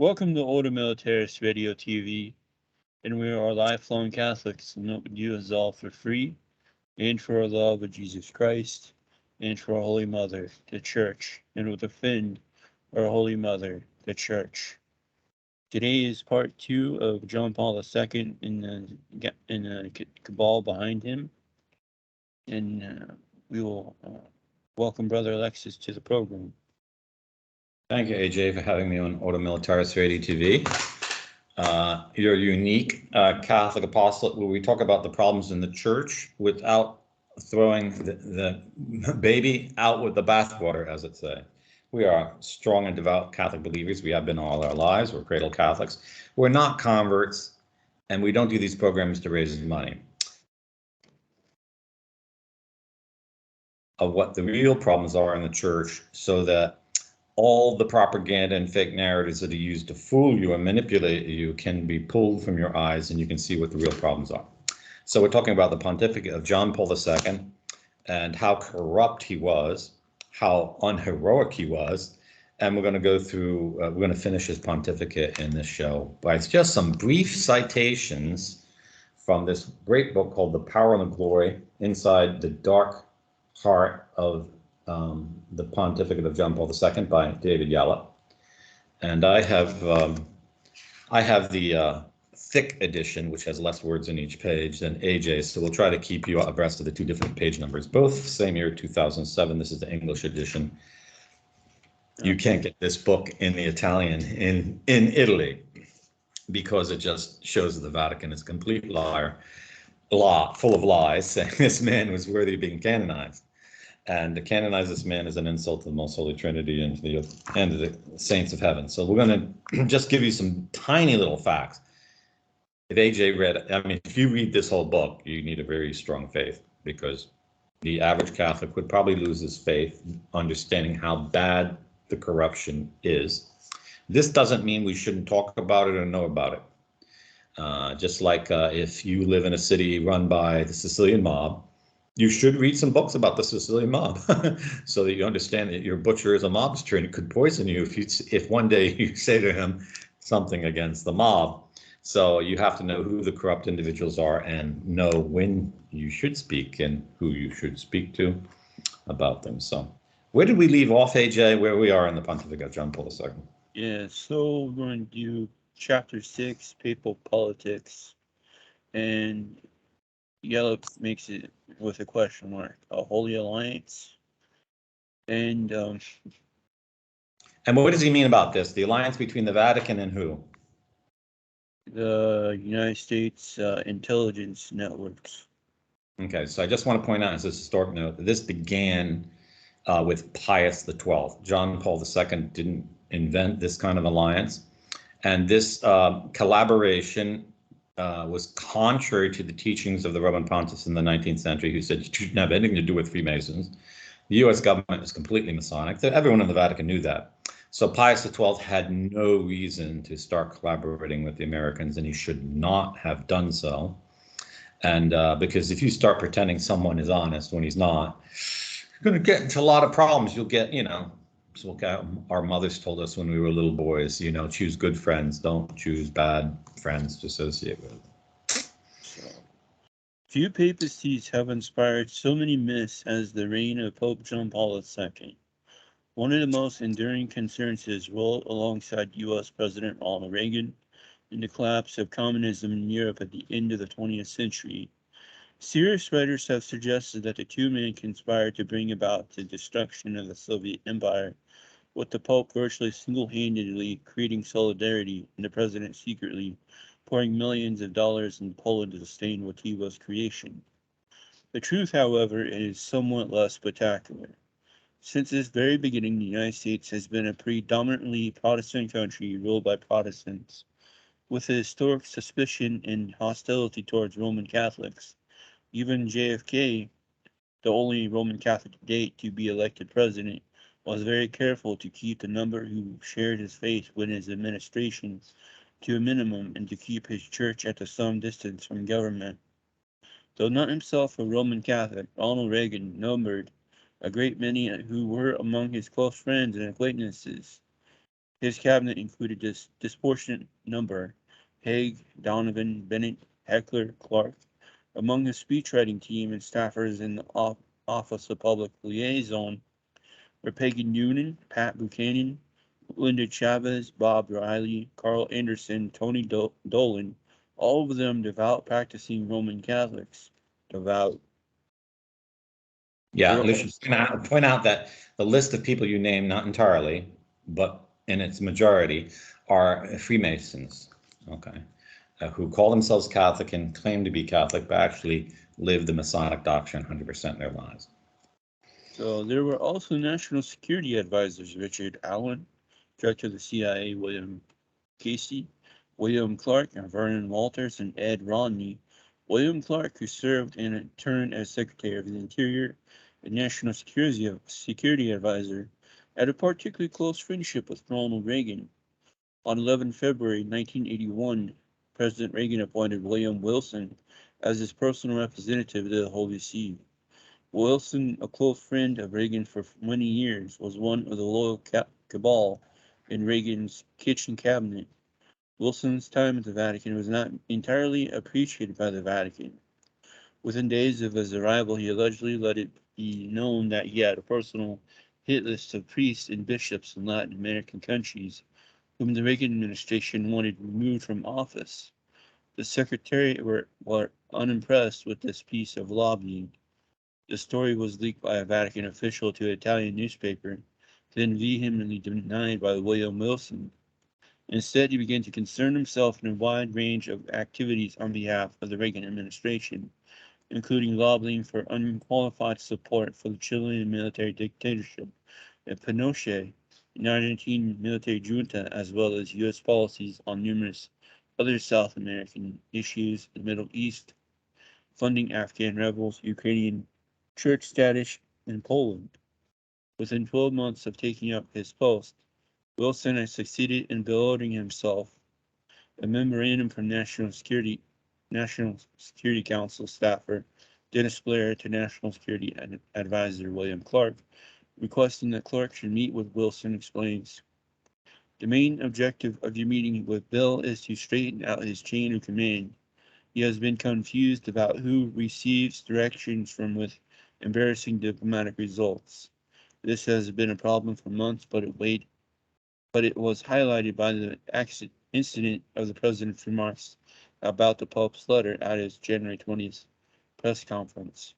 Welcome to Older Militarist Radio TV, and we are lifelong Catholics, and what we do is all for free, and for our love of Jesus Christ, and for our Holy Mother, the Church, and with a defend our Holy Mother, the Church. Today is part 2 of John Paul II in the cabal behind him, and we will welcome Brother Alexis to the program. Thank you, AJ, for having me on Ordo Militaris Radio TV. Your unique Catholic apostolate, where we talk about the problems in the church without throwing the baby out with the bathwater, as it say. We are strong and devout Catholic believers. We have been all our lives. We're cradle Catholics. We're not converts, and we don't do these programs to raise money. Of what the real problems are in the church, so that all the propaganda and fake narratives that are used to fool you and manipulate you can be pulled from your eyes, and you can see what the real problems are. So we're talking about the pontificate of John Paul II and how corrupt he was, how unheroic he was, and we're going to go through, we're going to finish his pontificate in this show by just some brief citations from this great book called The Power and the Glory Inside the Dark Heart of the Pontificate of John Paul II by David Yallop. And I have the thick edition, which has less words in each page than AJ's, so we'll try to keep you abreast of the two different page numbers, both same year, 2007. This is the English edition. You can't get this book in the Italian in Italy, because it just shows the Vatican is a complete liar, full of lies, saying this man was worthy of being canonized. And to canonize this man is an insult to the Most Holy Trinity and to the saints of heaven. So we're going to just give you some tiny little facts. If AJ read, I mean, if you read this whole book, you need a very strong faith, because the average Catholic would probably lose his faith understanding how bad the corruption is. This doesn't mean we shouldn't talk about it or know about it. Just like if you live in a city run by the Sicilian mob, you should read some books about the Sicilian mob so that you understand that your butcher is a mobster and it could poison you if one day you say to him something against the mob. So you have to know who the corrupt individuals are and know when you should speak and who you should speak to about them. So where did we leave off, AJ, where we are in the Pontificate of John Paul II? Yeah, so we're going to do Chapter 6, Papal Politics, and Yallop makes it with a question mark, a Holy Alliance. And what does he mean about this? The alliance between the Vatican and who? The United States intelligence networks. Okay, so I just want to point out as a historic note that this began with Pius XII. John Paul II didn't invent this kind of alliance, and this collaboration was contrary to the teachings of the Roman pontiffs in the 19th century, who said you shouldn't have anything to do with Freemasons. The U.S. government is completely Masonic. Everyone in the Vatican knew that. So Pius XII had no reason to start collaborating with the Americans, and he should not have done so. And because if you start pretending someone is honest when he's not, you're going to get into a lot of problems. You'll get, so our mothers told us when we were little boys, choose good friends, don't choose bad friends to associate with. Few papacies have inspired so many myths as the reign of Pope John Paul II. One of the most enduring concerns is his role alongside U.S. President Ronald Reagan in the collapse of communism in Europe at the end of the 20th century. Serious writers have suggested that the two men conspired to bring about the destruction of the Soviet Empire, with the Pope virtually single-handedly creating solidarity and the President secretly pouring millions of dollars in Poland to sustain Wojtyła's creation. The truth, however, is somewhat less spectacular. Since its very beginning, the United States has been a predominantly Protestant country ruled by Protestants, with a historic suspicion and hostility towards Roman Catholics. Even JFK, the only Roman Catholic to date to be elected president, was very careful to keep the number who shared his faith within his administration to a minimum and to keep his church at some distance from government. Though not himself a Roman Catholic, Ronald Reagan numbered a great many who were among his close friends and acquaintances. His cabinet included this disproportionate number: Haig, Donovan, Bennett, Heckler, Clark. Among his speechwriting team and staffers in the Office of Public Liaison were Peggy Noonan, Pat Buchanan, Linda Chavez, Bob Riley, Carl Anderson, Tony Dolan, all of them devout practicing Roman Catholics. Devout. Yeah, we should point out that the list of people you name, not entirely, but in its majority, are Freemasons, okay, who call themselves Catholic and claim to be Catholic, but actually live the Masonic doctrine 100% in their lives. So there were also national security advisors: Richard Allen, director of the CIA, William Casey, William Clark, and Vernon Walters, and Ed Rodney. William Clark, who served in turn as Secretary of the Interior and National Security Advisor, had a particularly close friendship with Ronald Reagan. On 11 February 1981, President Reagan appointed William Wilson as his personal representative to the Holy See. Wilson, a close friend of Reagan for many years, was one of the loyal cabal in Reagan's kitchen cabinet. Wilson's time at the Vatican was not entirely appreciated by the Vatican. Within days of his arrival, he allegedly let it be known that he had a personal hit list of priests and bishops in Latin American countries whom the Reagan administration wanted removed from office. The secretary were unimpressed with this piece of lobbying. The story was leaked by a Vatican official to an Italian newspaper, then vehemently denied by William Wilson. Instead, he began to concern himself in a wide range of activities on behalf of the Reagan administration, including lobbying for unqualified support for the Chilean military dictatorship and Pinochet, an Argentine military junta, as well as U.S. policies on numerous other South American issues, the Middle East, funding Afghan rebels, Ukrainian church status, and Poland. Within 12 months of taking up his post, Wilson had succeeded in building himself a memorandum from National Security Council staffer Dennis Blair to National Security Advisor William Clark, requesting that Clark should meet with Wilson. Explains, the main objective of your meeting with Bill is to straighten out his chain of command. He has been confused about who receives directions from with embarrassing diplomatic results. This has been a problem for months, but it was highlighted by the incident of the president's remarks about the Pope's letter at his January 20th press conference.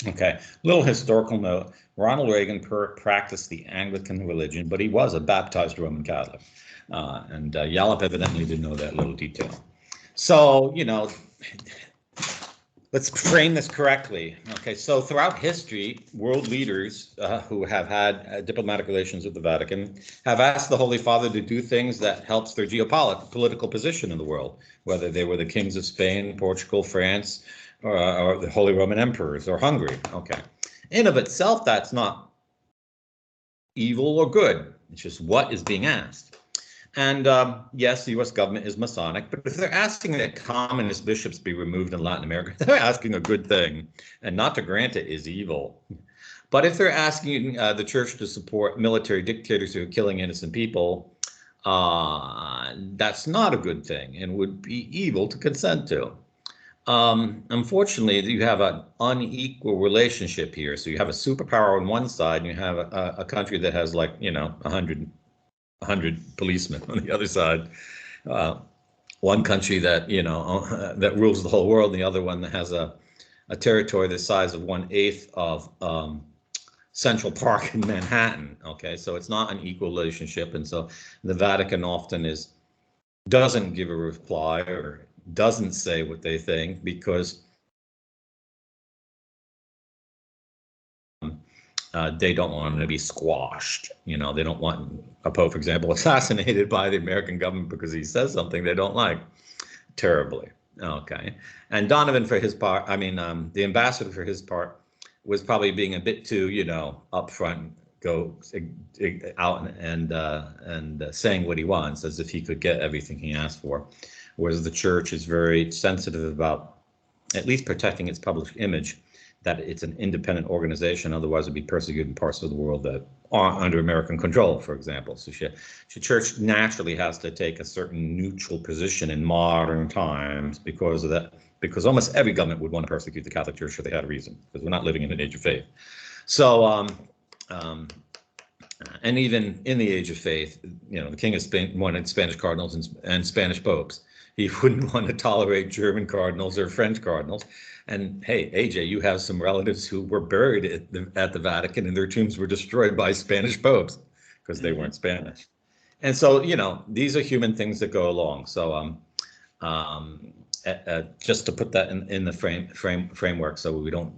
Okay, little historical note. Ronald Reagan practiced the Anglican religion, but he was a baptized Roman Catholic. And Yallop evidently didn't know that little detail. So, let's frame this correctly. Okay, so throughout history, world leaders who have had diplomatic relations with the Vatican have asked the Holy Father to do things that helps their geopolitical position in the world, whether they were the kings of Spain, Portugal, France, or the Holy Roman Emperors, or Hungary. Okay, in of itself, that's not evil or good. It's just what is being asked. And yes, the U.S. government is Masonic, but if they're asking that communist bishops be removed in Latin America, they're asking a good thing, and not to grant it is evil. But if they're asking the church to support military dictators who are killing innocent people, that's not a good thing and would be evil to consent to. Unfortunately, you have an unequal relationship here. So you have a superpower on one side, and you have a country that has 100 policemen on the other side. One country that that rules the whole world, and the other one that has a territory the size of 1/8 of Central Park in Manhattan. Okay, so it's not an equal relationship, and so the Vatican often doesn't give a reply or doesn't say what they think because they don't want to be squashed. They don't want a Pope, for example, assassinated by the American government because he says something they don't like terribly. Okay. And Donovan, for his part, the ambassador for his part, was probably being a bit too, upfront, go out and saying what he wants as if he could get everything he asked for. Whereas the church is very sensitive about at least protecting its public image. that it's an independent organization. Otherwise, it'd be persecuted in parts of the world that are under American control, for example. So the church naturally has to take a certain neutral position in modern times because of that. Because almost every government would want to persecute the Catholic Church if they had a reason, because we're not living in an age of faith. So, and even in the age of faith, the King of Spain wanted Spanish cardinals and Spanish popes. He wouldn't want to tolerate German cardinals or French cardinals. And hey, AJ, you have some relatives who were buried at the Vatican, and their tombs were destroyed by Spanish popes because they weren't Spanish. And so, these are human things that go along. So, just to put that in the framework, so we don't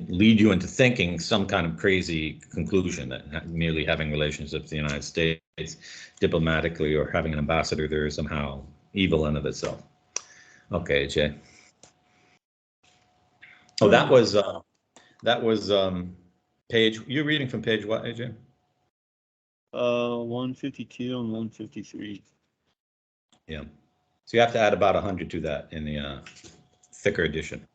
lead you into thinking some kind of crazy conclusion that merely having relationships with the United States diplomatically or having an ambassador there is somehow evil in of itself. Okay, Jay. Oh, that was page. You're reading from page what, AJ? 152 and 153. Yeah. So you have to add about 100 to that in the thicker edition.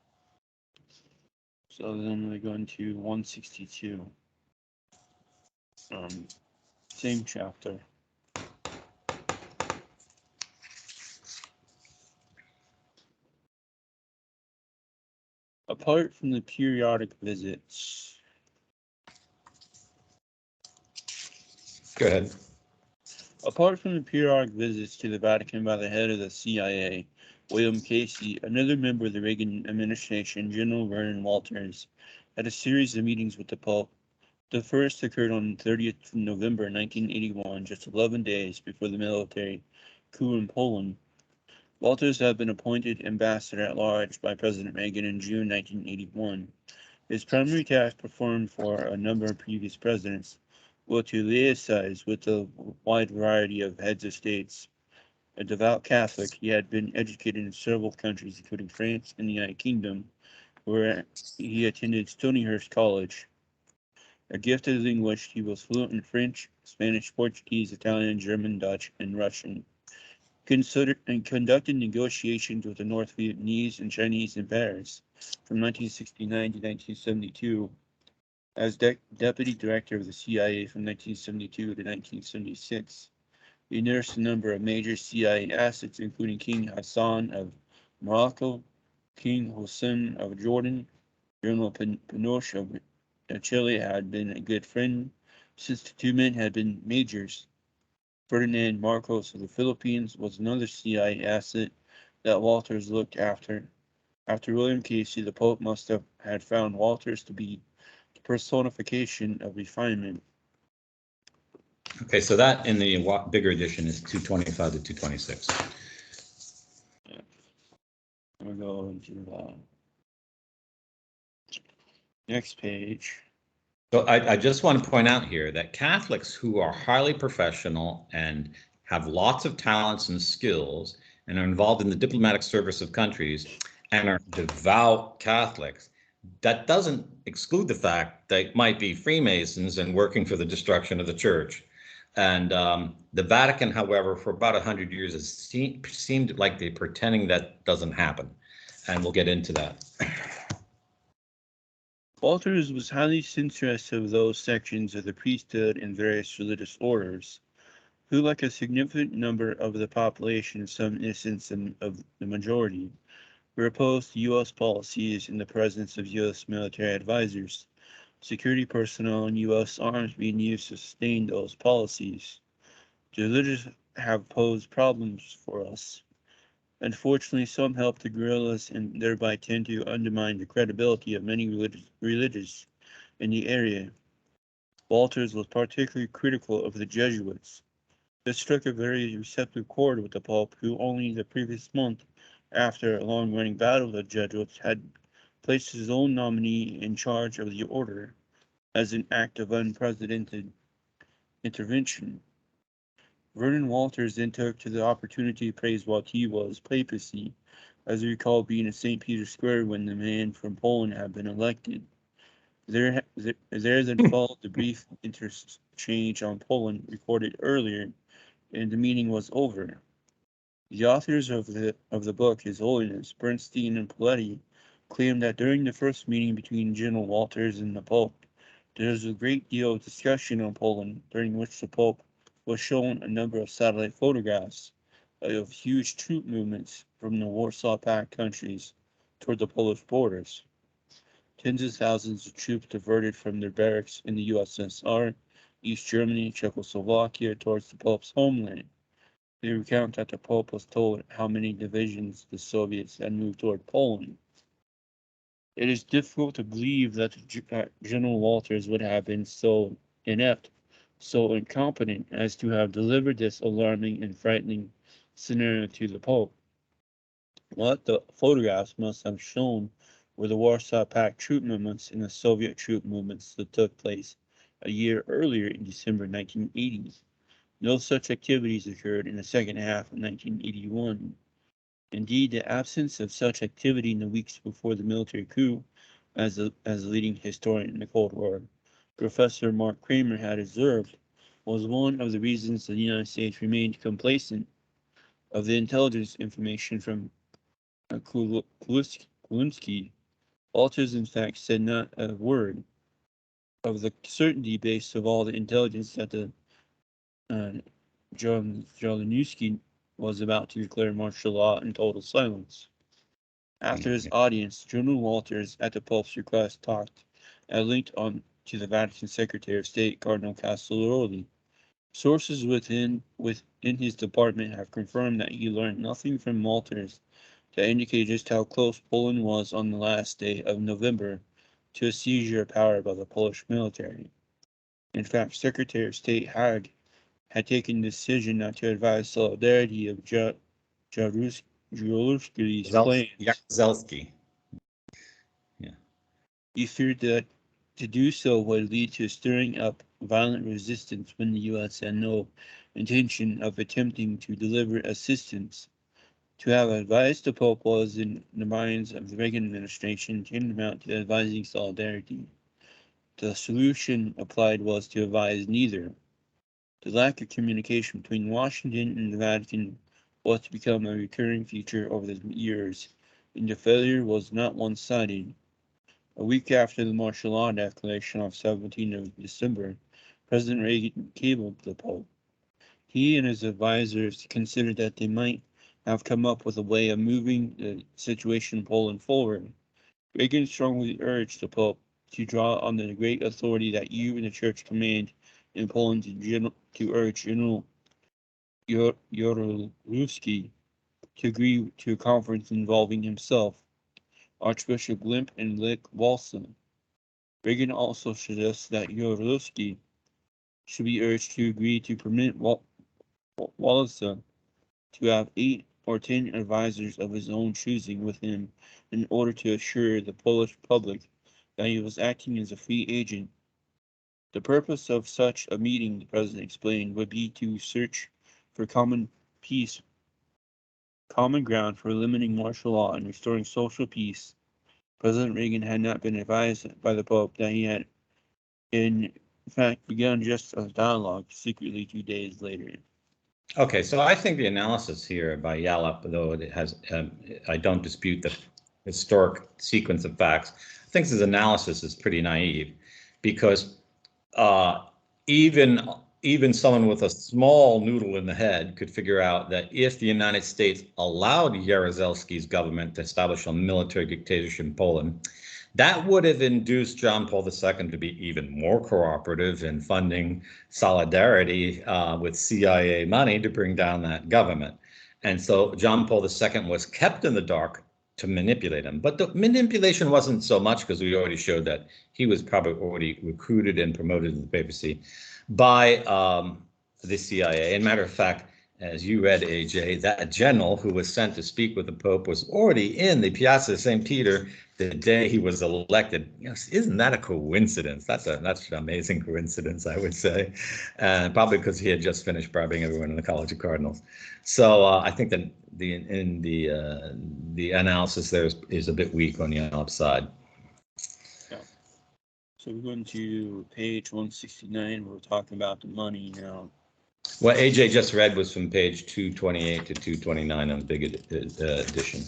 So then we go into 162. Same chapter. Apart from the periodic visits. Go ahead. Apart from the periodic visits to the Vatican by the head of the CIA, William Casey, another member of the Reagan administration, General Vernon Walters, had a series of meetings with the Pope. The first occurred on 30th November 1981, just 11 days before the military coup in Poland. Walters had been appointed ambassador at large by President Reagan in June 1981. His primary task, performed for a number of previous presidents, was to liaise with a wide variety of heads of states. A devout Catholic, he had been educated in several countries, including France and the United Kingdom, where he attended Stonyhurst College. A gifted linguist, he was fluent in French, Spanish, Portuguese, Italian, German, Dutch, and Russian. Conducted negotiations with the North Vietnamese and Chinese in Paris from 1969 to 1972. As deputy director of the CIA from 1972 to 1976, he nursed a number of major CIA assets, including King Hassan of Morocco, King Hossein of Jordan. General Pinochet of Chile had been a good friend since the two men had been majors. Ferdinand Marcos of the Philippines was another CIA asset that Walters looked after. After William Casey, the Pope must have had found Walters to be the personification of refinement. Okay, so that in the bigger edition is 225 to 226. Yeah. We'll go into the next page. So I just want to point out here that Catholics who are highly professional and have lots of talents and skills and are involved in the diplomatic service of countries and are devout Catholics, that doesn't exclude the fact they might be Freemasons and working for the destruction of the church. And the Vatican, however, for about 100 years, has seemed like they're pretending that doesn't happen. And we'll get into that. Walters was highly interested of those sections of the priesthood and various religious orders, who, like a significant number of the population, in some instance of the majority, were opposed to U.S. policies in the presence of U.S. military advisors, security personnel, and U.S. arms being used to sustain those policies. The religious have posed problems for us. Unfortunately, some help the guerrillas and thereby tend to undermine the credibility of many religious in the area. Walters was particularly critical of the Jesuits. This struck a very receptive chord with the Pope, who only the previous month, after a long-running battle with the Jesuits, had placed his own nominee in charge of the order as an act of unprecedented intervention. Vernon Walters then took to the opportunity to praise what he was papacy, as we recall being at St. Peter's Square when the man from Poland had been elected. There then followed the brief interchange on Poland recorded earlier, and the meeting was over. The authors of the book, His Holiness Bernstein and Poletti, claim that during the first meeting between General Walters and the Pope, there was a great deal of discussion on Poland, during which the Pope was shown a number of satellite photographs of huge troop movements from the Warsaw Pact countries toward the Polish borders. Tens of thousands of troops diverted from their barracks in the USSR, East Germany, Czechoslovakia towards the Pope's homeland. They recount that the Pope was told how many divisions the Soviets had moved toward Poland. It is difficult to believe that General Walters would have been so inept, so incompetent as to have delivered this alarming and frightening scenario to the Pope. What the photographs must have shown were the Warsaw Pact troop movements and the Soviet troop movements that took place a year earlier in December 1980. No such activities occurred in the second half of 1981. Indeed, the absence of such activity in the weeks before the military coup, as a leading historian in the Cold War, Professor Mark Kramer had observed, was one of the reasons the United States remained complacent of the intelligence information from Kulinski. Walters, in fact, said not a word of the certainty base of all the intelligence that the John Jalanewski was about to declare martial law in total silence. After his audience, General Walters, at the Pope's request, talked at length on to the Vatican Secretary of State, Cardinal Castelloli. Sources within his department have confirmed that he learned nothing from Walters to indicate just how close Poland was on the last day of November to a seizure of power by the Polish military. In fact, Secretary of State Haig had taken the decision not to advise solidarity of Jaruzelski's plans. Jaruzelski. Yeah. He feared that to do so would lead to stirring up violent resistance when the U.S. had no intention of attempting to deliver assistance. To have advised the Pope was, in the minds of the Reagan administration, tantamount to advising solidarity. The solution applied was to advise neither. The lack of communication between Washington and the Vatican was to become a recurring feature over the years, and the failure was not one-sided. A week after the martial law declaration on 17th of December, President Reagan cabled the Pope. He and his advisors considered that they might have come up with a way of moving the situation in Poland forward. Reagan strongly urged the Pope to draw on the great authority that you and the Church command in Poland to urge General Jaruzelski to agree to a conference involving himself, Archbishop Limp, and Lech Walesa. Reagan also suggests that Jaruzelski should be urged to agree to permit Walesa to have 8 or 10 advisors of his own choosing with him in order to assure the Polish public that he was acting as a free agent. The purpose of such a meeting, the president explained, would be to search for common ground for limiting martial law and restoring social peace. President Reagan had not been advised by the Pope that he had, in fact, begun just a dialogue secretly 2 days later. Okay, so I think the analysis here by Yallop, though it has, I don't dispute the historic sequence of facts, I think his analysis is pretty naive because even someone with a small noodle in the head could figure out that if the United States allowed Jaruzelski's government to establish a military dictatorship in Poland, that would have induced John Paul II to be even more cooperative in funding solidarity with CIA money to bring down that government. And so John Paul II was kept in the dark to manipulate him. But the manipulation wasn't so much because we already showed that he was probably already recruited and promoted to the papacy by the CIA. And matter of fact, as you read, AJ, that general who was sent to speak with the Pope was already in the Piazza of St. Peter the day he was elected. You know, isn't that a coincidence? That's an amazing coincidence, I would say, and probably because he had just finished bribing everyone in the College of Cardinals. So I think that the analysis there is a bit weak on the upside. Yeah. So we're going to page 169. We're talking about the money now. What AJ just read was from page 228 to 229 on the big edition.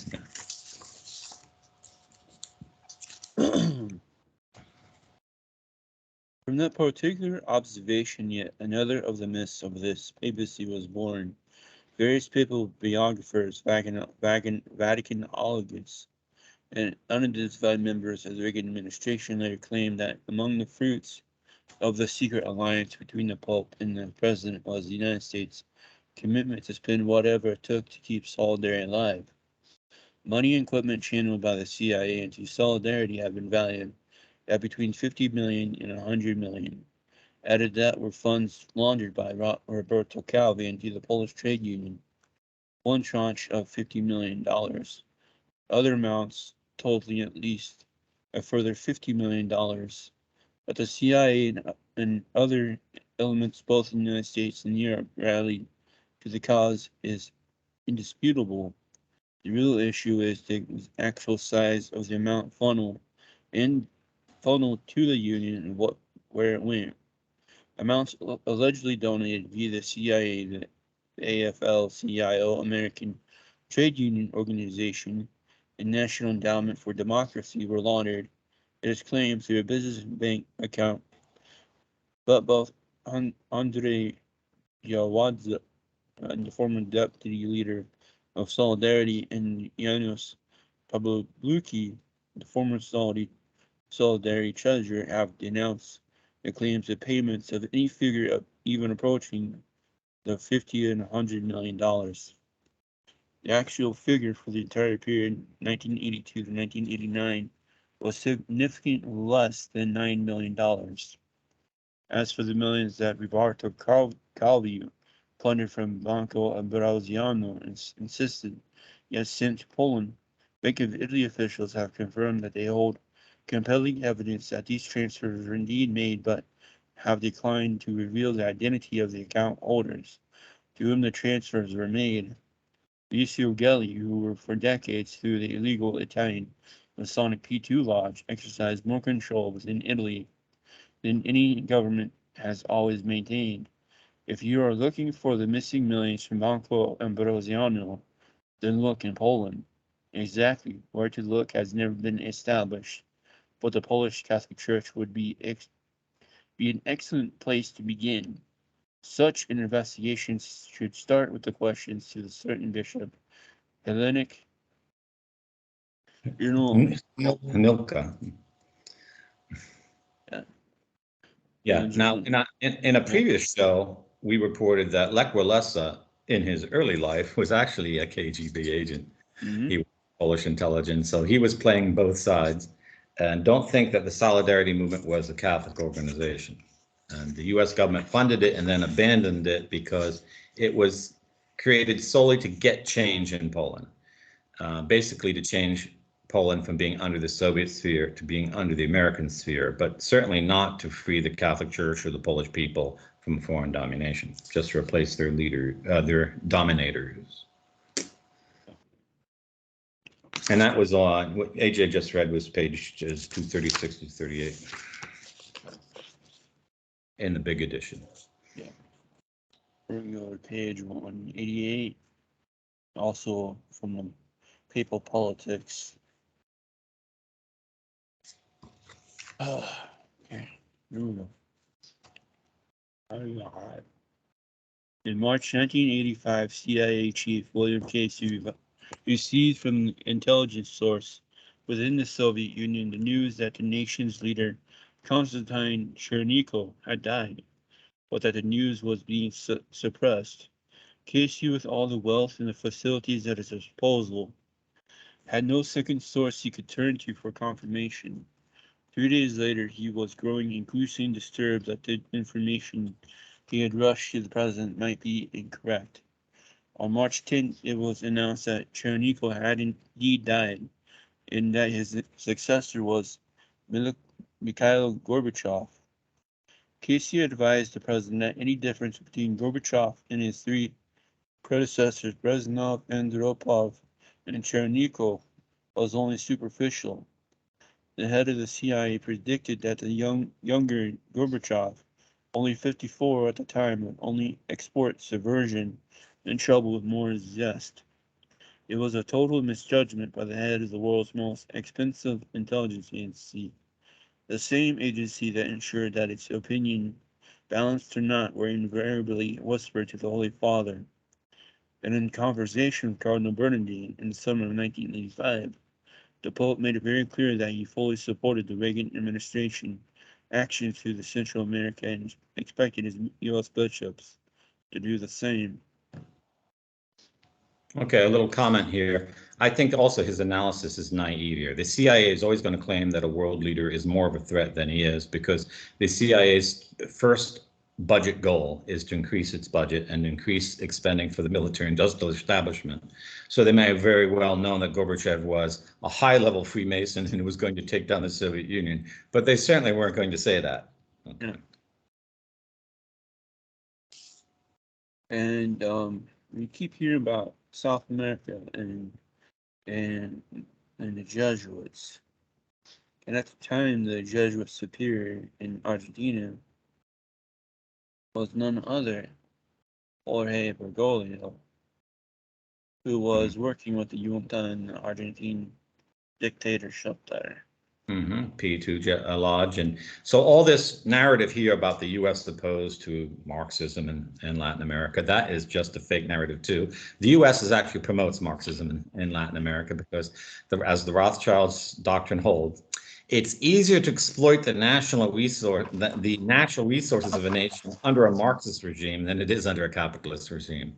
From that particular observation, yet another of the myths of this papacy was born. Various papal biographers, Vaticanologists, and unidentified members of the Reagan administration later claimed that among the fruits of the secret alliance between the Pope and the President was the United States' commitment to spend whatever it took to keep Solidarity alive. Money and equipment channeled by the CIA into Solidarity have been valued at between 50 million and 100 million. Added that were funds laundered by Roberto Calvi into the Polish trade union, one tranche of $50 million. Other amounts totaling at least a further $50 million. But the CIA and other elements both in the United States and Europe rallied to the cause is indisputable. The real issue is the actual size of the amount funneled to the union and where it went. Amounts allegedly donated via the CIA, the AFL-CIO, American Trade Union Organization, and National Endowment for Democracy were laundered, it is claimed, through a business bank account. But both Andrei Yawadza, the former deputy leader of Solidarity, and Janusz Pawlucki, the former Solidarity treasurer, have denounced the claims of payments of any figure of even approaching the 50 and 100 million dollars. The actual figure for the entire period, 1982 to 1989, was significantly less than $9 million. As for the millions that Roberto Calvi plundered from Banco Ambrosiano insisted he had sent to Poland, Bank of Italy officials have confirmed that they hold compelling evidence that these transfers were indeed made, but have declined to reveal the identity of the account holders to whom the transfers were made. Lucio Gelli, who were for decades through the illegal Italian Masonic P2 Lodge, exercised more control within Italy than any government has always maintained. If you are looking for the missing millions from Banco Ambrosiano, then look in Poland. Exactly where to look has never been established, but the Polish Catholic Church would be an excellent place to begin. Such an investigation should start with the questions to the certain bishop, Hellenic, Nilka. yeah, Yeah. Now, in a previous show, we reported that Lech Walesa, in his early life, was actually a KGB agent. Mm-hmm. He was Polish intelligence, so he was playing both sides. And don't think that the Solidarity movement was a Catholic organization. And the U.S. government funded it and then abandoned it because it was created solely to get change in Poland, basically to change Poland from being under the Soviet sphere to being under the American sphere, but certainly not to free the Catholic Church or the Polish people from foreign domination, just to replace their their dominators. And that was on what AJ just read was pages 236 to 38 in the big edition. Yeah. We're going to go to page 188, also from the papal politics. Okay, here we go. In March 1985, CIA Chief William Casey received from an intelligence source within the Soviet Union the news that the nation's leader, Konstantin Chernenko, had died, but that the news was being suppressed. Casey, with all the wealth and the facilities at his disposal, had no second source he could turn to for confirmation. 3 days later, he was growing increasingly disturbed that the information he had rushed to the president might be incorrect. On March 10th, it was announced that Chernenko had indeed died, and that his successor was Mikhail Gorbachev. Casey advised the president that any difference between Gorbachev and his three predecessors, Brezhnev, Andropov, and Chernenko, was only superficial. The head of the CIA predicted that the younger Gorbachev only 54 at the time, would only export subversion and trouble with more zest. It was a total misjudgment by the head of the world's most expensive intelligence agency, the same agency that ensured that its opinion, balanced or not, were invariably whispered to the Holy Father. And in conversation with Cardinal Bernardine in the summer of 1985, the Pope made it very clear that he fully supported the Reagan administration action to the Central America and expected his U.S. bishops to do the same. Okay, a little comment here. I think also his analysis is naive here. The CIA is always going to claim that a world leader is more of a threat than he is because the CIA's first budget goal is to increase its budget and increase expending for the military industrial establishment. So they may have very well known that Gorbachev was a high-level Freemason and was going to take down the Soviet Union, but they certainly weren't going to say that. Okay. Yeah. And we keep hearing about South America and and the Jesuits. And at the time, the Jesuit superior in Argentina was none other Jorge Bergoglio, who was working with the junta and the Argentine dictatorship there. P2 Lodge. And so all this narrative here about the U.S. opposed to Marxism in Latin America, that is just a fake narrative too. The U.S. is actually promotes Marxism in Latin America because as the Rothschilds doctrine holds, it's easier to exploit the natural resources of a nation under a Marxist regime than it is under a capitalist regime.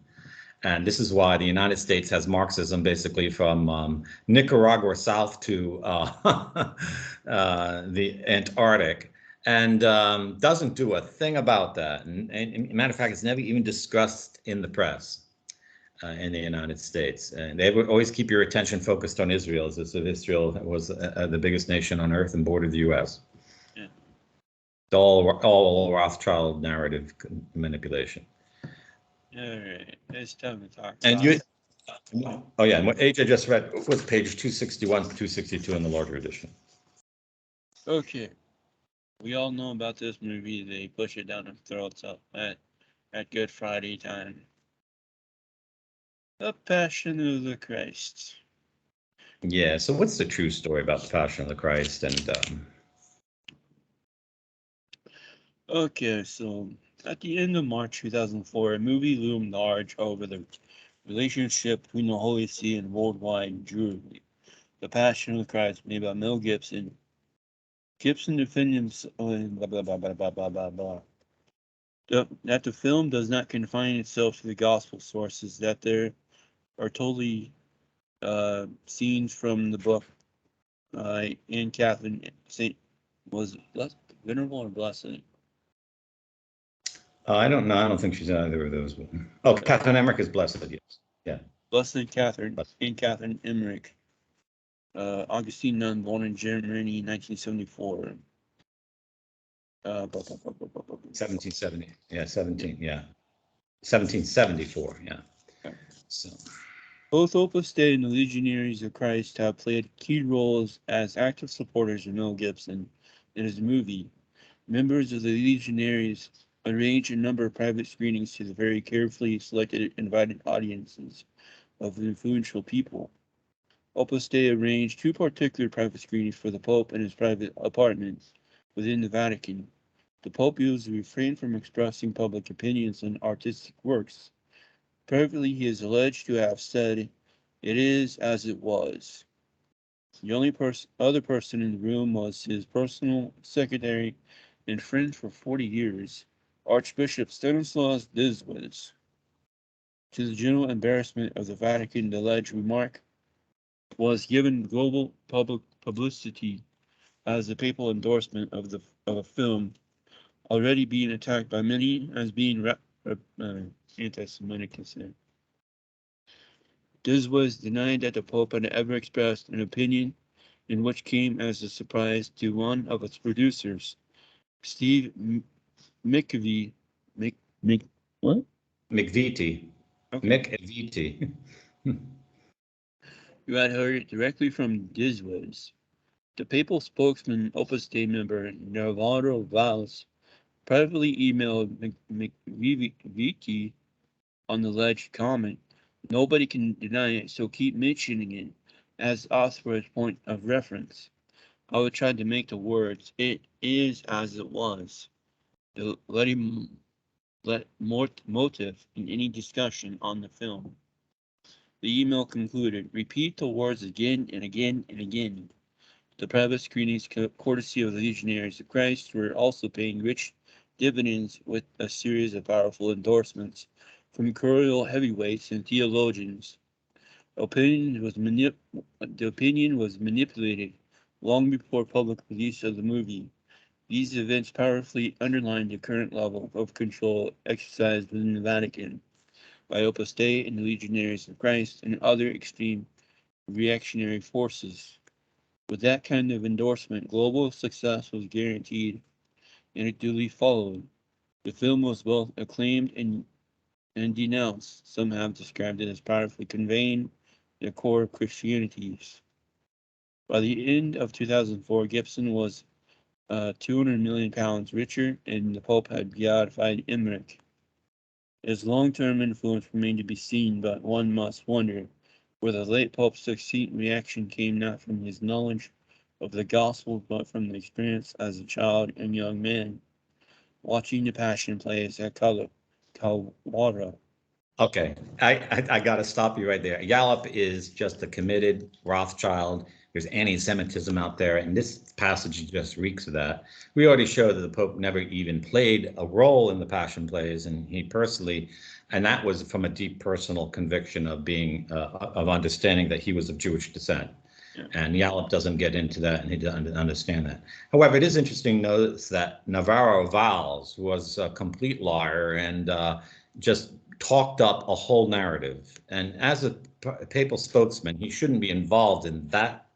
And this is why the United States has Marxism basically from Nicaragua south to the Antarctic and doesn't do a thing about that. And matter of fact, it's never even discussed in the press in the United States. And they would always keep your attention focused on Israel, as if Israel was the biggest nation on earth and bordered the U.S. Yeah. All Rothschild narrative manipulation. All right, it's time to talk And about. oh yeah, and what AJ just read was page 261 to 262 in the larger edition. Okay, we all know about this movie. They push it down our throats up at Good Friday time. The Passion of the Christ. Yeah, so what's the true story about the Passion of the Christ? And Okay, so at the end of March 2004, a movie loomed large over the relationship between the Holy See and worldwide Jewry. The Passion of the Christ, made by Mel Gibson. Gibson defends blah blah blah blah blah blah blah blah. That the film does not confine itself to the gospel sources, that there are totally scenes from the book in Catherine Saint was blessed, venerable or blessed. I don't know. I don't think she's either of those. Oh, Catherine Emmerich is blessed. Yes. Yeah. Blessed Catherine Blessed. in Catherine Emmerich. Augustine nun, born in Germany, 1974. 1770. Yeah, 17. Yeah. 1774. Yeah. So. Both Opus Dei and the Legionaries of Christ have played key roles as active supporters of Mel Gibson in his movie. Members of the Legionaries arranged a number of private screenings to the very carefully selected invited audiences of influential people. Opus Dei arranged two particular private screenings for the Pope in his private apartment within the Vatican. The Pope used to refrain from expressing public opinions on artistic works. Privately, he is alleged to have said, "It is as it was." The only other person in the room was his personal secretary and friend for 40 years, Archbishop Stanislaus Diswis. To the general embarrassment of the Vatican, the alleged remark was given global public publicity as the papal endorsement of a film already being attacked by many as being anti-Semitic consent. Diswis denied that the Pope had ever expressed an opinion in which came as a surprise to one of its producers, Steve McVie. What? McVitie. Okay. McVitie. You had heard it directly from Diswis. The papal spokesman, Opus Dei member Navarro Valls, privately emailed McVitie on the alleged comment. Nobody can deny it, so keep mentioning it as authorized point of reference. I would try to make the words "it is as it was" the let motive in any discussion on the film. The email concluded, repeat the words again and again and again. The private screenings, courtesy of the Legionaries of Christ, were also paying rich dividends with a series of powerful endorsements from curial heavyweights and theologians. The opinion was manipulated long before public release of the movie. These events powerfully underlined the current level of control exercised within the Vatican by Opus Dei and the Legionaries of Christ and other extreme reactionary forces. With that kind of endorsement, global success was guaranteed, and it duly followed. The film was both acclaimed and denounced. Some have described it as powerfully conveying the core of Christianity. By the end of 2004, Gibson was £200 million richer, and the Pope had beatified Emmerich. His long-term influence remained to be seen, but one must wonder whether the late Pope's succinct reaction came not from his knowledge of the gospel, but from the experience as a child and young man, watching the Passion plays at Calwara. Okay, I got to stop you right there. Yallop is just a committed Rothschild. There's anti-Semitism out there, and this passage just reeks of that. We already showed that the Pope never even played a role in the Passion plays, and he personally, and that was from a deep personal conviction of being, of understanding that he was of Jewish descent. Yeah. And Yallop doesn't get into that, and he doesn't understand that. However, it is interesting to notice that Navarro Valls was a complete liar and just talked up a whole narrative. And as a papal spokesman, he shouldn't be involved in that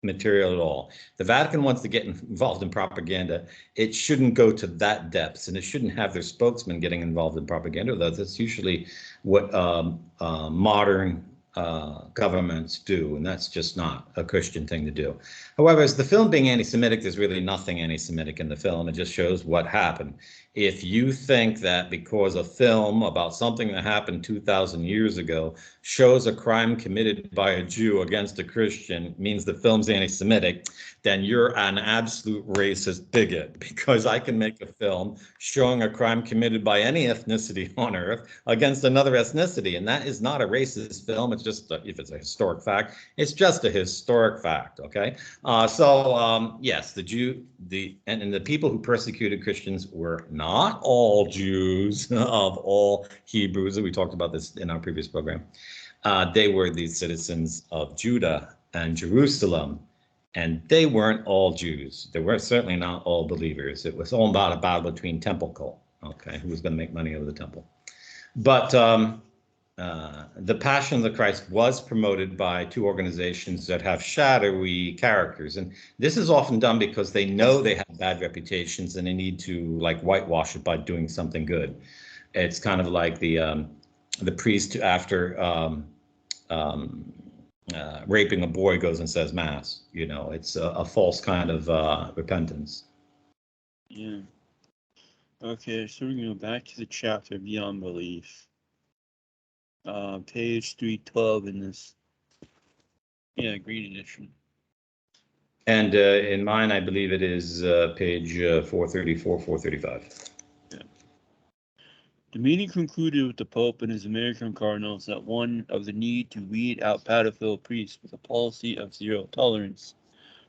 material at all. The Vatican wants to get involved in propaganda. It shouldn't go to that depths, and it shouldn't have their spokesman getting involved in propaganda, though that's usually what modern governments do, and that's just not a Christian thing to do. However, as the film being anti-Semitic, there's really nothing anti-Semitic in the film. It just shows what happened. If you think that because a film about something that happened 2,000 years ago shows a crime committed by a Jew against a Christian means the film's anti-Semitic, then you're an absolute racist bigot, because I can make a film showing a crime committed by any ethnicity on earth against another ethnicity, and that is not a racist film. It's just, if it's a historic fact, it's just a historic fact, okay? Yes, the people who persecuted Christians were not all Jews of all Hebrews. We talked about this in our previous program. They were the citizens of Judah and Jerusalem, and they weren't all Jews. They were certainly not all believers. It was all about a battle between temple cult, okay, who was going to make money over the temple. But the Passion of the Christ was promoted by two organizations that have shadowy characters. And this is often done because they know they have bad reputations and they need to like whitewash it by doing something good. It's kind of like the priest after raping a boy goes and says mass. You know, it's a false kind of repentance. Yeah. Okay, so we're going to go back to the chapter Beyond Belief. Page 312 in this, green edition. And in mine, I believe it is page 434, 435. Yeah. The meeting concluded with the Pope and his American cardinals that one of the need to weed out pedophile priests with a policy of zero tolerance.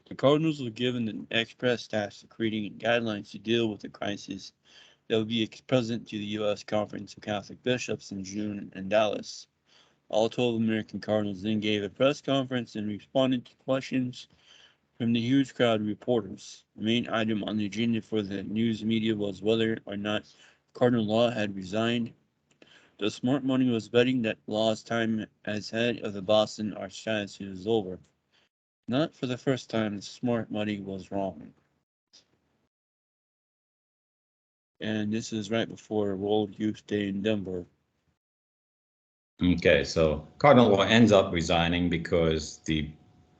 The cardinals were given an express task of creating guidelines to deal with the crisis that would be present to the U.S. Conference of Catholic Bishops in June in Dallas. All 12 American cardinals then gave a press conference and responded to questions from the huge crowd of reporters. The main item on the agenda for the news media was whether or not Cardinal Law had resigned. The smart money was betting that Law's time as head of the Boston Archdiocese was over. Not for the first time, the smart money was wrong. And this is right before World Youth Day in Denver. Okay, so Cardinal Law ends up resigning because the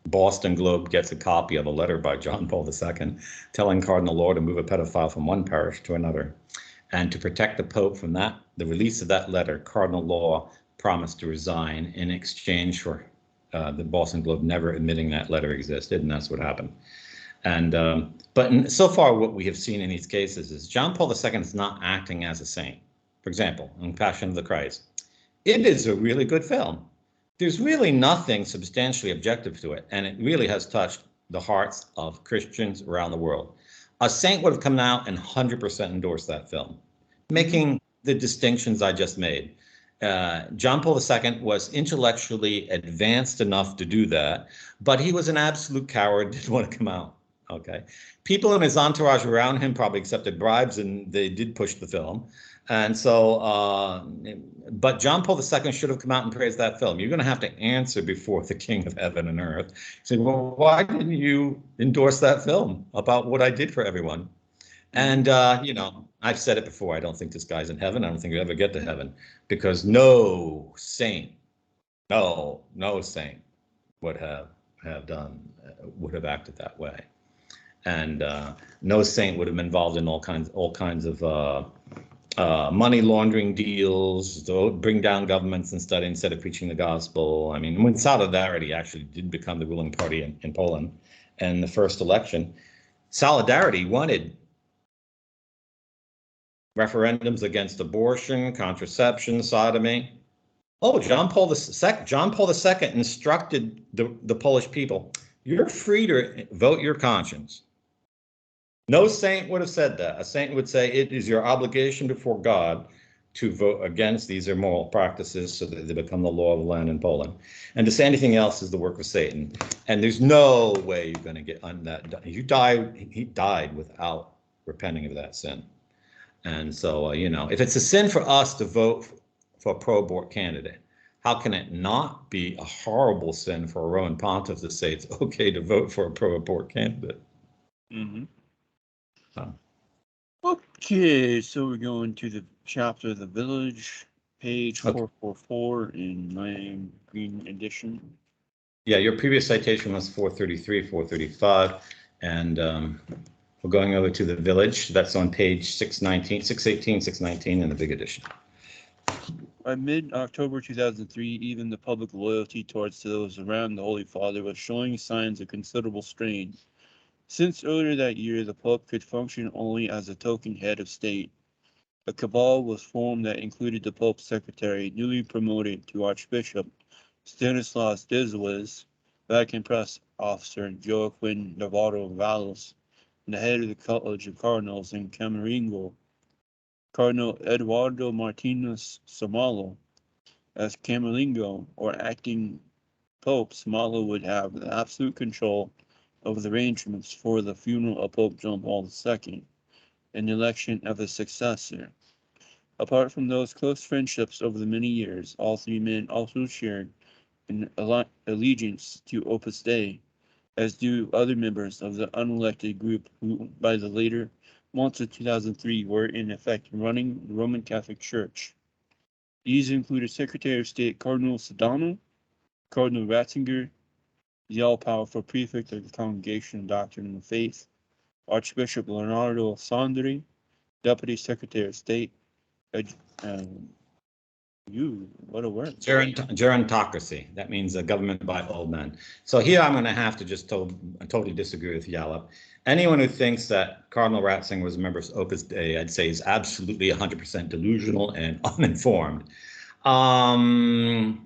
Boston Globe gets a copy of a letter by John Paul II telling Cardinal Law to move a pedophile from one parish to another. And to protect the Pope from that, the release of that letter, Cardinal Law promised to resign in exchange for the Boston Globe never admitting that letter existed, and that's what happened. And but so far, what we have seen in these cases is John Paul II is not acting as a saint. For example, in Passion of the Christ, it is a really good film. There's really nothing substantially objective to it, and it really has touched the hearts of Christians around the world. A saint would have come out and 100% endorsed that film, making the distinctions I just made. John Paul II was intellectually advanced enough to do that, but he was an absolute coward, didn't want to come out. Okay. People in his entourage around him probably accepted bribes, and they did push the film. And so, but John Paul II should have come out and praised that film. You're going to have to answer before the King of Heaven and Earth. Say, well, why didn't you endorse that film about what I did for everyone? And, you know, I've said it before. I don't think this guy's in heaven. I don't think he'll ever get to heaven, because no saint would have acted that way. And no saint would have been involved in all kinds of money laundering deals, to bring down governments instead of preaching the gospel. I mean, when Solidarity actually did become the ruling party in Poland in the first election, Solidarity wanted referendums against abortion, contraception, sodomy. Oh, John Paul II instructed the Polish people, you're free to vote your conscience. No saint would have said that. A saint would say it is your obligation before God to vote against these immoral practices so that they become the law of the land in Poland. And to say anything else is the work of Satan. And there's no way you're going to get on that. He died without repenting of that sin. And so, you know, if it's a sin for us to vote for a pro-abort candidate, how can it not be a horrible sin for a Roman pontiff to say it's okay to vote for a pro-abort candidate? Mm-hmm. Okay, so we're going to the chapter of the village, page 444 in my green edition. Yeah, your previous citation was 433, 435, and we're going over to the village. That's on page 619, 618, 619 in the big edition. By mid-October 2003, even the public loyalty towards those around the Holy Father was showing signs of considerable strain. Since earlier that year, the Pope could function only as a token head of state. A cabal was formed that included the Pope's secretary, newly promoted to Archbishop, Stanislaus Dizwis, Vatican press officer Joaquin Navarro Valles, and the head of the College of Cardinals in Camargo, Cardinal Eduardo Martinez Somalo. As Camerlengo, or acting Pope, Somalo would have absolute control over the arrangements for the funeral of Pope John Paul II and the election of his successor. Apart from those close friendships over the many years, all three men also shared an allegiance to Opus Dei, as do other members of the unelected group who, by the later months of 2003, were in effect running the Roman Catholic Church. These included Secretary of State Cardinal Sedano, Cardinal Ratzinger, the all-powerful prefect of the Congregation of Doctrine and Faith, Archbishop Leonardo Sandri, Deputy Secretary of State, what a word. Gerontocracy. That means a government by old men. So here I'm going to have to just totally disagree with Yallop. Anyone who thinks that Cardinal Ratzinger was a member of Opus Dei, I'd say is absolutely 100% delusional and uninformed. Sedano,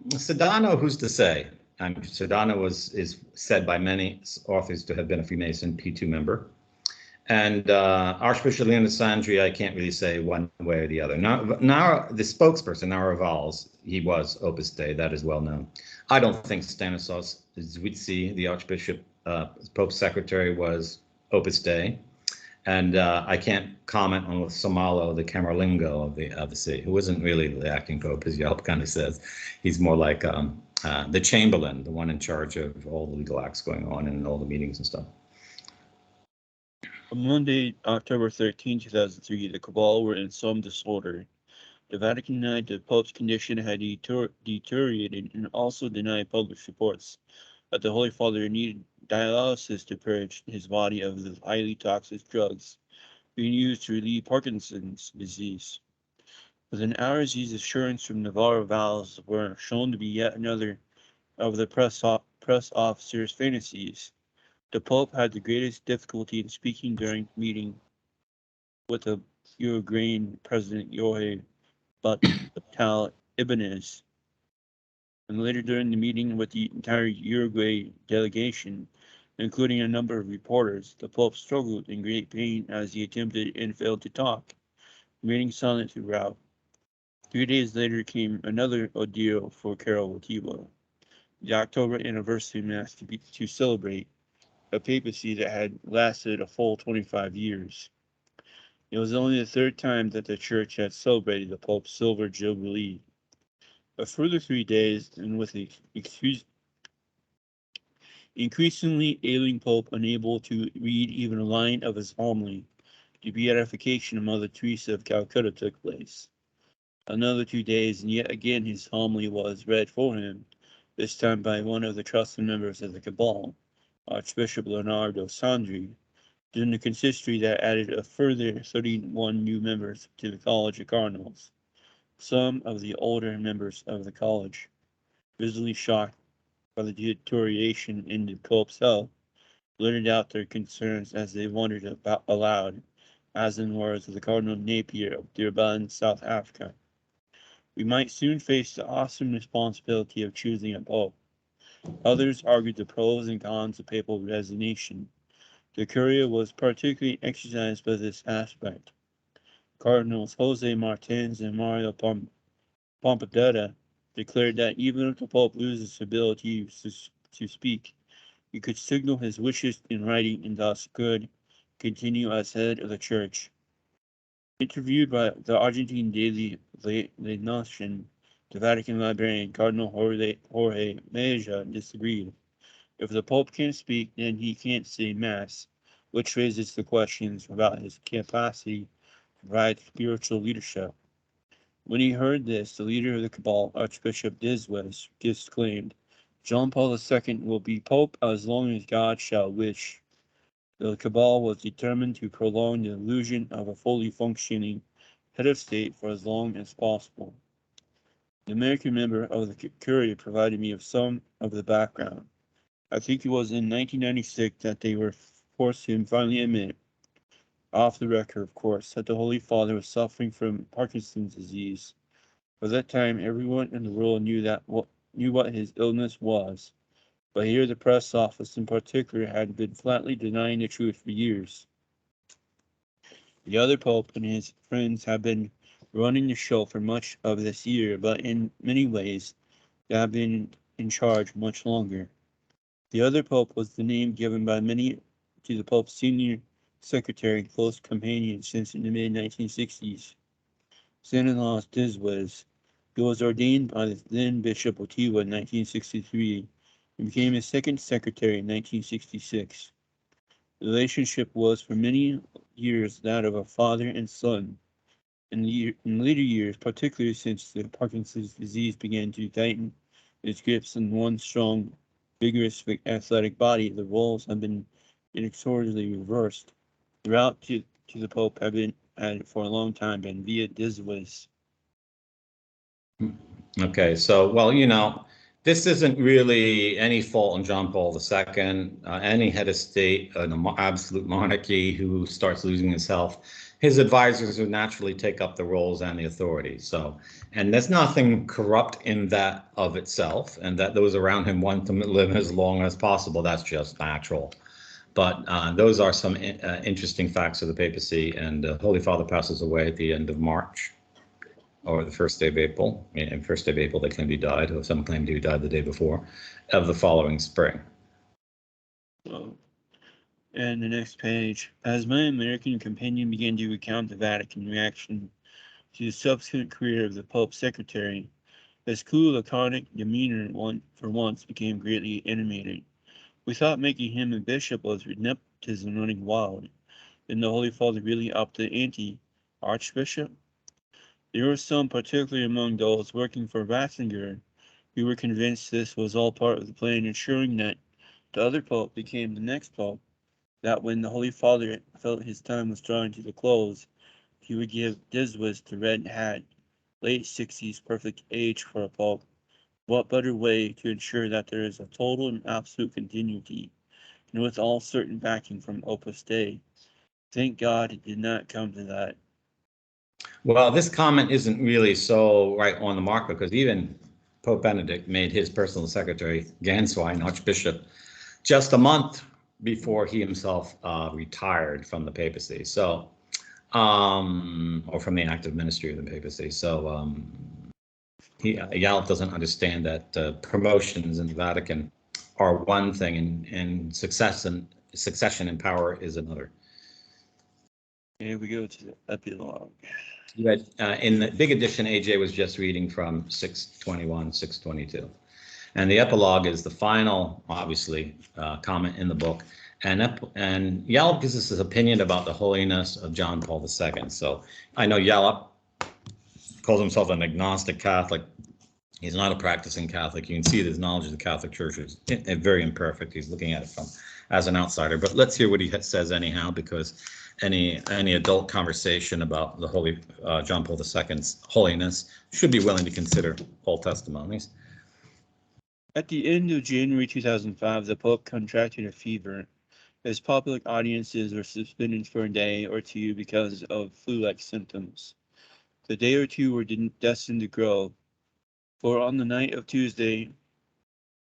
who's to say? Sedano is said by many authors to have been a Freemason P2 member. And Archbishop Leonard Sandri, I can't really say one way or the other. Now the spokesperson, Nara Valls, he was Opus Dei, that is well known. I don't think Stanislaus Zwitzy, the Archbishop, Pope's secretary, was Opus Dei. And I can't comment on Somalo, the Camerlengo of the city, who isn't really the acting Pope, as Yelp kind of says. He's more like the Chamberlain, the one in charge of all the legal acts going on and all the meetings and stuff. On Monday, October 13, 2003, the cabal were in some disorder. The Vatican denied the Pope's condition had deteriorated and also denied published reports that the Holy Father needed dialysis to purge his body of the highly toxic drugs being used to relieve Parkinson's disease. Within hours, these assurances from Navarro Valls were shown to be yet another of the press officer's fantasies. The Pope had the greatest difficulty in speaking during the meeting with the Uruguayan President Jorge Batal Ibanez, and later during the meeting with the entire Uruguay delegation, including a number of reporters. The Pope struggled in great pain as he attempted and failed to talk, remaining silent throughout. 3 days later came another ordeal for Carol Wojtyla, the October anniversary mass to celebrate a papacy that had lasted a full 25 years. It was only the third time that the Church had celebrated the Pope's Silver Jubilee. A further 3 days, and with the increasingly ailing Pope unable to read even a line of his homily, the beatification of Mother Teresa of Calcutta took place. Another 2 days, and yet again his homily was read for him, this time by one of the trusted members of the cabal, Archbishop Leonardo Sandri, during the consistory that added a further 31 new members to the College of Cardinals. Some of the older members of the college, visibly shocked by the deterioration in the Pope's health, blurted out their concerns as they wondered about aloud, as in words of the Cardinal Napier of Durban, South Africa. We might soon face the awesome responsibility of choosing a pope. Others argued the pros and cons of papal resignation. The Curia was particularly exercised by this aspect. Cardinals Jose Martins and Mario Pompadera declared that even if the Pope loses his ability to speak, he could signal his wishes in writing and thus could continue as head of the Church. Interviewed by the Argentine daily La Nación, the Vatican librarian Cardinal Jorge Mejia disagreed. If the Pope can't speak, then he can't say Mass, which raises the questions about his capacity to provide spiritual leadership. When he heard this, the leader of the cabal, Archbishop Diswes, exclaimed, John Paul II will be Pope as long as God shall wish. The cabal was determined to prolong the illusion of a fully functioning head of state for as long as possible. The American member of the Curia provided me with some of the background. I think it was in 1996 that they were forced to finally admit, off the record of course, that the Holy Father was suffering from Parkinson's disease. By that time, everyone in the world knew what his illness was, but here the press office in particular had been flatly denying the truth for years. The other Pope and his friends have been running the show for much of this year, but in many ways they have been in charge much longer. The other Pope was the name given by many to the Pope's senior secretary and close companion since the mid-1960s. Stanislaus Diswes, who was ordained by the then Bishop Wojtyla in 1963 and became his second secretary in 1966. The relationship was for many years that of a father and son. In later years, particularly since the Parkinson's disease began to tighten its grips on one strong, vigorous athletic body, the roles have been inexorably reversed. The route to the Pope had for a long time been via Diswes. Okay, so, well, this isn't really any fault in John Paul II. Any head of state, an absolute monarchy who starts losing his health, his advisors would naturally take up the roles and the authority. So, and there's nothing corrupt in that of itself, and that those around him want to live as long as possible. That's just natural. But those are some interesting facts of the papacy, and Holy Father passes away at the end of March, or the first day of April. And first day of April, they claimed he died, or some claimed he died the day before, of the following spring. And the next page. As my American companion began to recount the Vatican reaction to the subsequent career of the Pope's secretary, his cool, laconic demeanor for once became greatly animated. We thought making him a bishop was nepotism running wild. Then the Holy Father really upped the ante. Archbishop? There were some, particularly among those working for Ratzinger, who were convinced this was all part of the plan ensuring that the other pope became the next pope. that when the Holy Father felt his time was drawing to the close, he would give Diswas the red hat, late 60s, perfect age for a pope. What better way to ensure that there is a total and absolute continuity, and with all certain backing from Opus Dei? Thank God it did not come to that. Well, this comment isn't really so right on the mark because even Pope Benedict made his personal secretary, Ganswein, Archbishop, just a month before he himself retired from the papacy. So, or from the active ministry of the papacy. So, Yallop doesn't understand that promotions in the Vatican are one thing, and succession in power is another. Here we go to the epilogue. You read, in the big edition, AJ was just reading from 621, 622. And the epilogue is the final, obviously, comment in the book. And Yallop gives us his opinion about the holiness of John Paul II. So I know Yallop calls himself an agnostic Catholic. He's not a practicing Catholic. You can see that his knowledge of the Catholic Church is very imperfect. He's looking at it from as an outsider. But let's hear what he says anyhow, because any adult conversation about the Holy John Paul II's holiness should be willing to consider all testimonies. At the end of January 2005, the Pope contracted a fever. His public audiences were suspended for a day or two because of flu-like symptoms. The day or two were destined to grow, for on the night of Tuesday,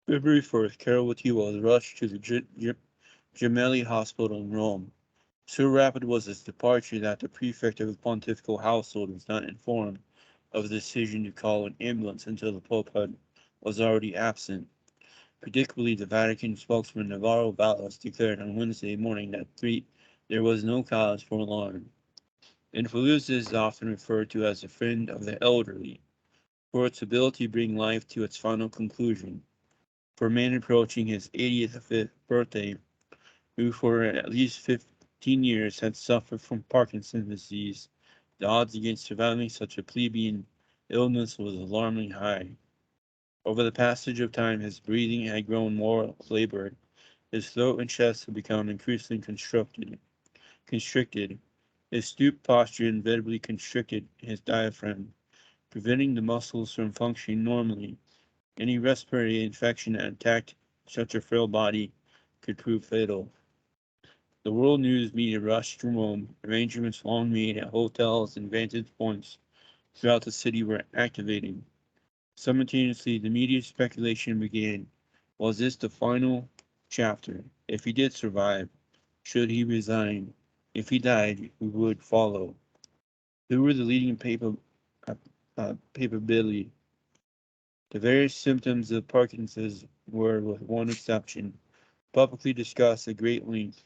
February 4th, Carol Wojtyła was rushed to the Gemelli Hospital in Rome. So rapid was his departure that the prefect of the pontifical household was not informed of the decision to call an ambulance until the Pope was already absent. Predictably, the Vatican spokesman Navarro Valles declared on Wednesday morning that there was no cause for alarm. Influenza is often referred to as a friend of the elderly, for its ability to bring life to its final conclusion. For a man approaching his 85th birthday, who for at least 15 years had suffered from Parkinson's disease, the odds against surviving such a plebeian illness was alarmingly high. Over the passage of time, his breathing had grown more labored. His throat and chest had become increasingly constricted. His stooped posture inevitably constricted his diaphragm, preventing the muscles from functioning normally. Any respiratory infection that attacked such a frail body could prove fatal. The world news media rushed to Rome. Arrangements long made at hotels and vantage points throughout the city were activated. Simultaneously, the media speculation began. Was this the final chapter? If he did survive, should he resign? If he died, who would follow? Who were the leading papability? The various symptoms of Parkinson's were, with one exception, publicly discussed at great length.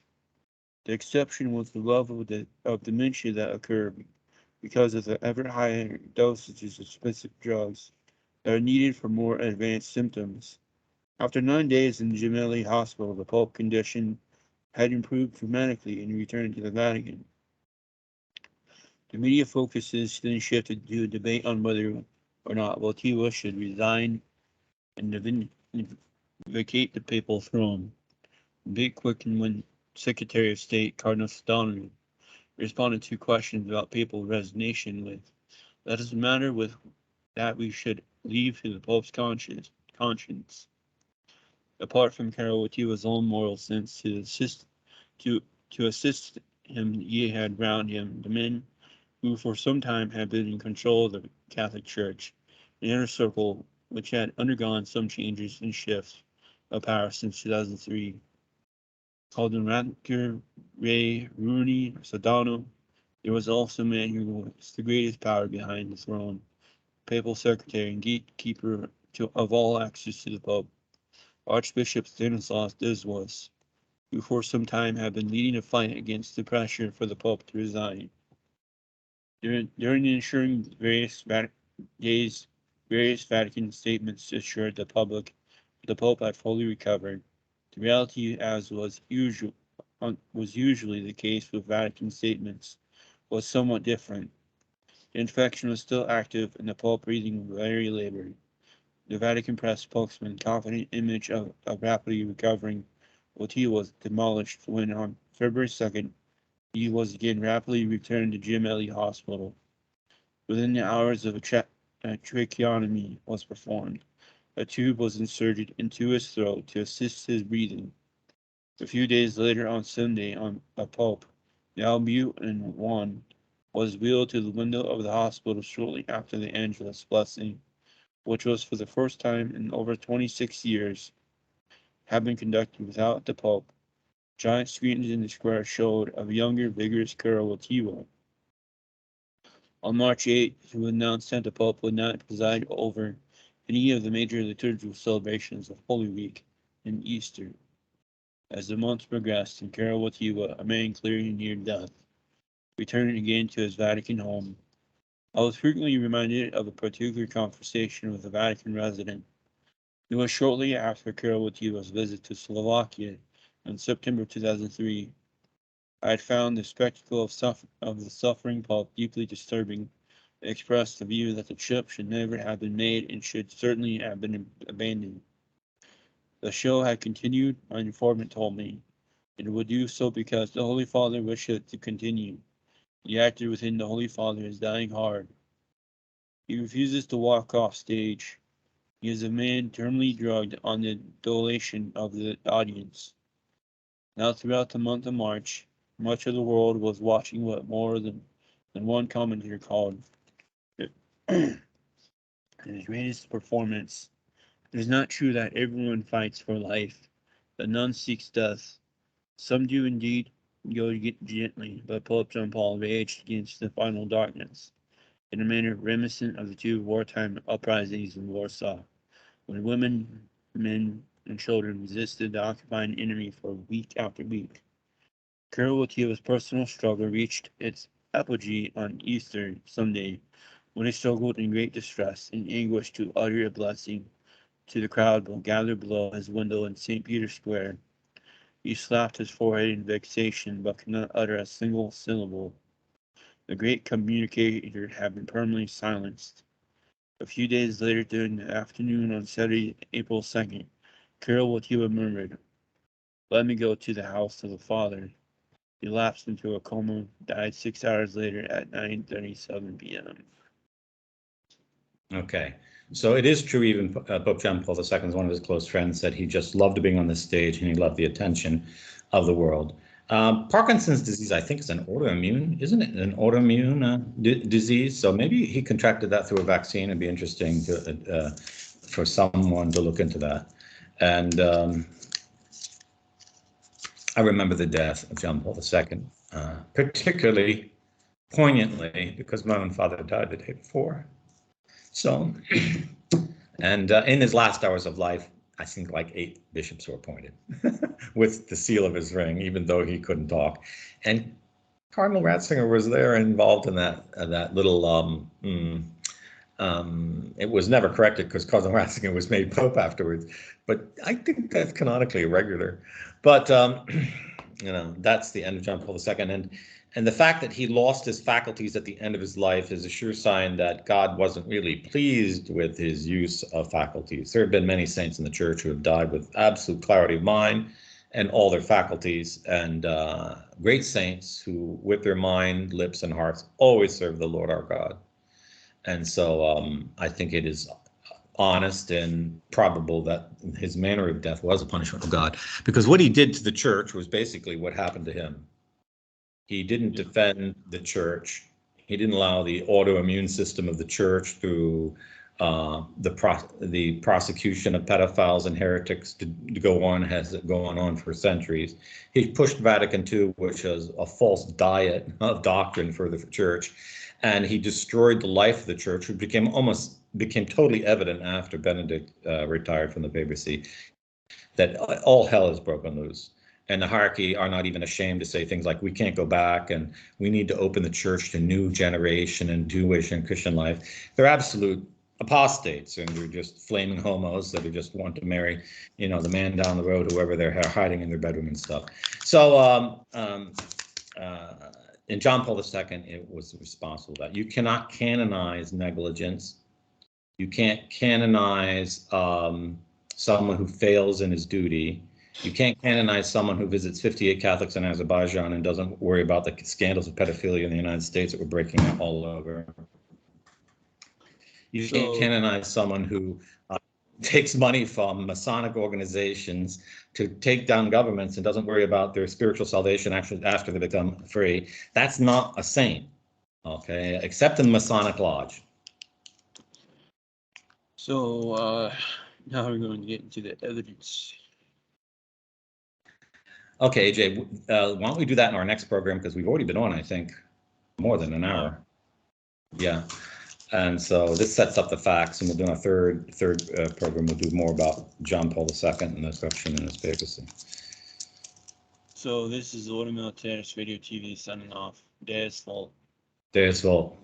The exception was the level of dementia that occurred because of the ever higher dosages of specific drugs that are needed for more advanced symptoms. After 9 days in the Gemelli Hospital, the Pope's condition had improved dramatically and he returned to the Vatican. The media focuses then shifted to a debate on whether or not Wojtyła should resign and vacate the papal throne. Big quickened when Secretary of State Cardinal Stolny responded to questions about papal resignation with, "That doesn't matter with that we should leave to the Pope's conscience." Apart from Carol Wojtyła's own moral sense to assist him, he had round him the men who for some time had been in control of the Catholic Church, an inner circle which had undergone some changes and shifts of power since 2003. Called in Radker, Ray, Rooney, Sodano, there was also a man who was the greatest power behind the throne, papal secretary and gatekeeper of all access to the Pope, Archbishop Stanislaus Diswas, who for some time had been leading a fight against the pressure for the Pope to resign. During the ensuing days, various Vatican statements assured the public the Pope had fully recovered. The reality, as was usually the case with Vatican statements, was somewhat different. The infection was still active and the Pope breathing very labored. The Vatican press spokesman confident image of rapidly recovering Wojtyła was demolished when on February 2nd, he was again rapidly returned to Gemelli Hospital. Within the hours of a tracheotomy was performed. A tube was inserted into his throat to assist his breathing. A few days later, on Sunday, a Pope, Yallop and one, was wheeled to the window of the hospital shortly after the Angelus blessing, which was for the first time in over 26 years, had been conducted without the Pope. Giant screens in the square showed a younger, vigorous Carol. On March 8th, he announced that the Pope would not preside over any of the major liturgical celebrations of Holy Week and Easter. As the months progressed and Carol, a man clearly near death, returned again to his Vatican home, I was frequently reminded of a particular conversation with a Vatican resident. It was shortly after Karol's visit to Slovakia in September 2003. I had found the spectacle of the suffering Pope deeply disturbing, and expressed the view that the ship should never have been made and should certainly have been abandoned. The show had continued, my informant told me, and it would do so because the Holy Father wished it to continue. The actor within the Holy Father is dying hard. He refuses to walk off stage. He is a man terminally drugged on the dilation of the audience. Now, throughout the month of March, much of the world was watching what more than one commentator called his greatest performance. It is not true that everyone fights for life, that none seeks death. Some do indeed go gently, but Pope John Paul raged against the final darkness in a manner reminiscent of the two wartime uprisings in Warsaw, when women, men, and children resisted the occupying enemy for week after week. Karol's personal struggle reached its apogee on Easter Sunday, when he struggled in great distress and anguish to utter a blessing to the crowd gathered below his window in St. Peter's Square. He slapped his forehead in vexation, but could not utter a single syllable. The great communicator had been permanently silenced. A few days later, during the afternoon on Saturday, April 2nd, Carol murmured, "Let me go to the house of the Father." He lapsed into a coma, died 6 hours later at 9:37 p.m. Okay, so it is true. Even Pope John Paul II, one of his close friends, said he just loved being on the stage and he loved the attention of the world. Parkinson's disease, I think, is an autoimmune, isn't it? An autoimmune disease. So maybe he contracted that through a vaccine. It'd be interesting to, for someone to look into that. And I remember the death of John Paul II, particularly poignantly because my own father died the day before. So, and in his last hours of life, I think like 8 bishops were appointed with the seal of his ring, even though he couldn't talk. And Cardinal Ratzinger was there involved in that little. It was never corrected because Cardinal Ratzinger was made Pope afterwards, but I think that's canonically irregular. But that's the end of John Paul II, and the fact that he lost his faculties at the end of his life is a sure sign that God wasn't really pleased with his use of faculties. There have been many saints in the church who have died with absolute clarity of mind and all their faculties, and great saints who, with their mind, lips, and hearts, always serve the Lord our God. And so I think it is honest and probable that his manner of death was a punishment of God, because what he did to the church was basically what happened to him. He didn't defend the church. He didn't allow the autoimmune system of the church through the prosecution of pedophiles and heretics to go on, has it going on for centuries. He pushed Vatican II, which was a false diet of doctrine for the church, and he destroyed the life of the church, which became totally evident after Benedict retired from the papacy, that all hell is broken loose. And the hierarchy are not even ashamed to say things like, we can't go back and we need to open the church to new generation and Jewish and Christian life. They're absolute apostates, and they're just flaming homos that just want to marry, the man down the road, whoever they're hiding in their bedroom and stuff. So in John Paul II, it was responsible for that. You cannot canonize negligence. You can't canonize someone who fails in his duty. You can't canonize someone who visits 58 Catholics in Azerbaijan and doesn't worry about the scandals of pedophilia in the United States that we're breaking out all over. You can't canonize someone who takes money from Masonic organizations to take down governments and doesn't worry about their spiritual salvation actually after they become free. That's not a saint, okay, except in the Masonic Lodge. So now we're going to get into the evidence. Okay, AJ, why don't we do that in our next program, because we've already been on, I think, more than an hour. Yeah. And so this sets up the facts, and we'll do a third program. We'll do more about John Paul II and the corruption in his papacy. So this is the Watermelon Terrace Radio TV signing off. Deus Volt. Deus Volt.